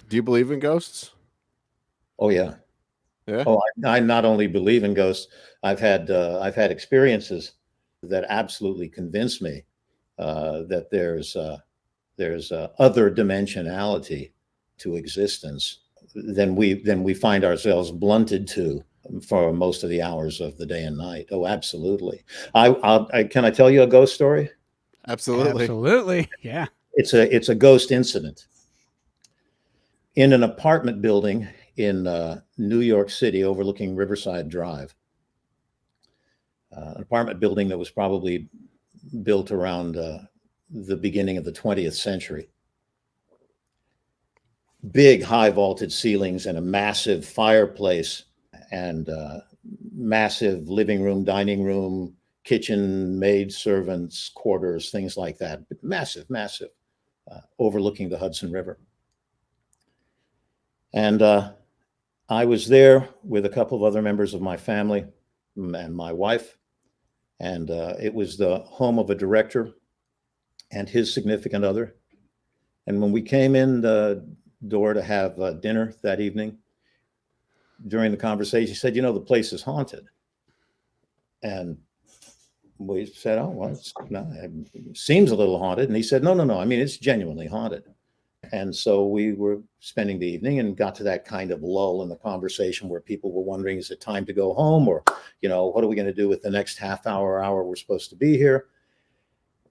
Do you believe in ghosts? Oh yeah. Yeah. Oh, I not only believe in ghosts, I've had experiences that absolutely convince me that there's other dimensionality to existence than we find ourselves blunted to for most of the hours of the day and night. Oh, absolutely. Can I tell you a ghost story? Absolutely. Absolutely. Yeah. It's a ghost incident in an apartment building in New York City overlooking Riverside Drive. An apartment building that was probably built around the beginning of the 20th century. Big, high vaulted ceilings and a massive fireplace and massive living room, dining room, kitchen, maid servants' quarters, things like that. But massive, massive, overlooking the Hudson River. And I was there with a couple of other members of my family and my wife. And it was the home of a director and his significant other. And when we came in the door to have dinner that evening, during the conversation, he said, the place is haunted. And we said, oh, well, it seems a little haunted. And he said, no, I mean, it's genuinely haunted. And so we were spending the evening and got to that kind of lull in the conversation where people were wondering, is it time to go home? Or, what are we going to do with the next half hour we're supposed to be here?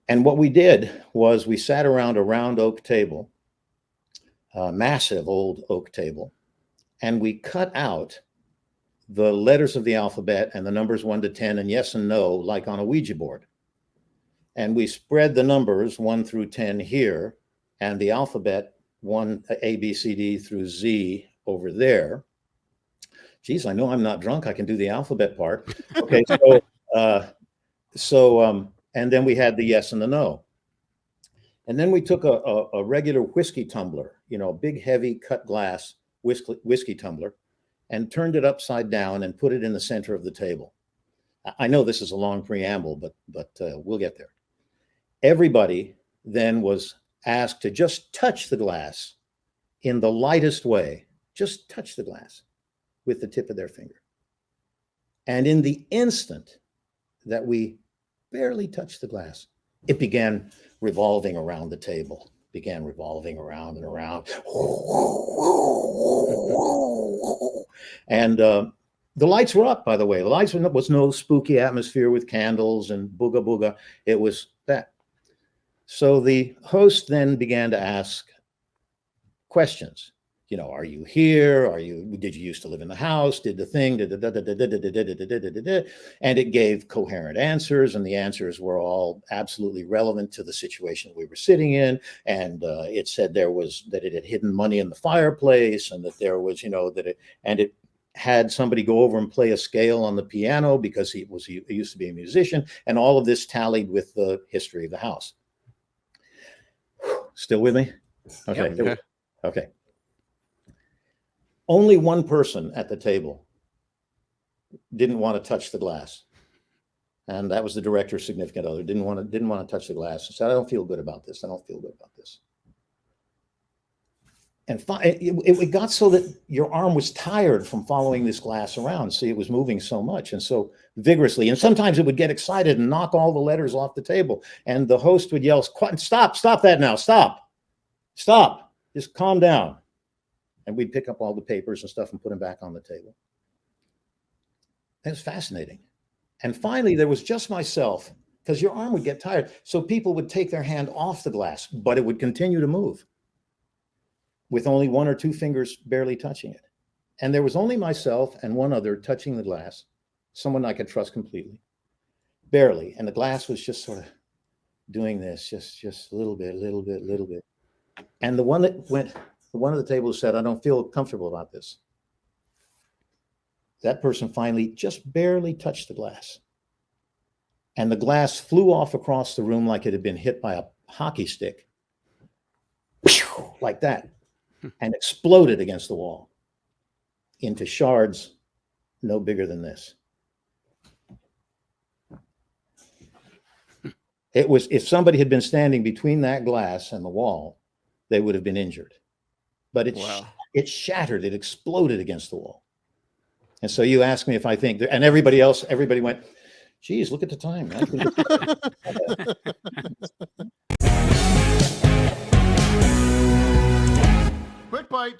And what we did was we sat around a round oak table, a massive old oak table, and we cut out the letters of the alphabet and the numbers 1 to 10 and yes and no, like on a Ouija board. And we spread the numbers 1 through 10 here and the alphabet one A, B, C, D through Z over there. Geez, I know I'm not drunk. I can do the alphabet part. Okay, and then we had the yes and the no. And then we took a regular whiskey tumbler, a big, heavy cut glass whiskey tumbler, and turned it upside down and put it in the center of the table. I know this is a long preamble, but we'll get there. Everybody then was asked to just touch the glass in the lightest way, just touch the glass with the tip of their finger. And in the instant that we barely touched the glass, it began revolving around the table, began revolving around and around. And the lights were up, by the way. The lights were up, was no spooky atmosphere with candles and booga booga. It was that. So the host then began to ask questions. Are you here? Did you used to live in the house? Did the thing, and it gave coherent answers, and the answers were all absolutely relevant to the situation we were sitting in. And it said that it had hidden money in the fireplace, and that there was, it had somebody go over and play a scale on the piano because he used to be a musician, and all of this tallied with the history of the house. Still with me? Okay. Yeah. Okay. Only one person at the table didn't want to touch the glass. And that was the director's significant other. Didn't want to touch the glass. Said, I don't feel good about this. I don't feel good about this. And it got so that your arm was tired from following this glass around. See, it was moving so much and so vigorously. And sometimes it would get excited and knock all the letters off the table. And the host would yell, stop that now, stop, just calm down. And we'd pick up all the papers and stuff and put them back on the table. It was fascinating. And finally, there was just myself, because your arm would get tired. So people would take their hand off the glass, but it would continue to move with only 1 or 2 fingers barely touching it. And there was only myself and one other touching the glass, someone I could trust completely, barely. And the glass was just sort of doing this, just a little bit. And the one at the table said, I don't feel comfortable about this. That person finally just barely touched the glass. And the glass flew off across the room like it had been hit by a hockey stick, like that, and exploded against the wall into shards no bigger than this. It was, if somebody had been standing between that glass and the wall, they would have been injured. but it shattered, it exploded against the wall. And so you ask me if I think, and everybody went, geez, look at the time.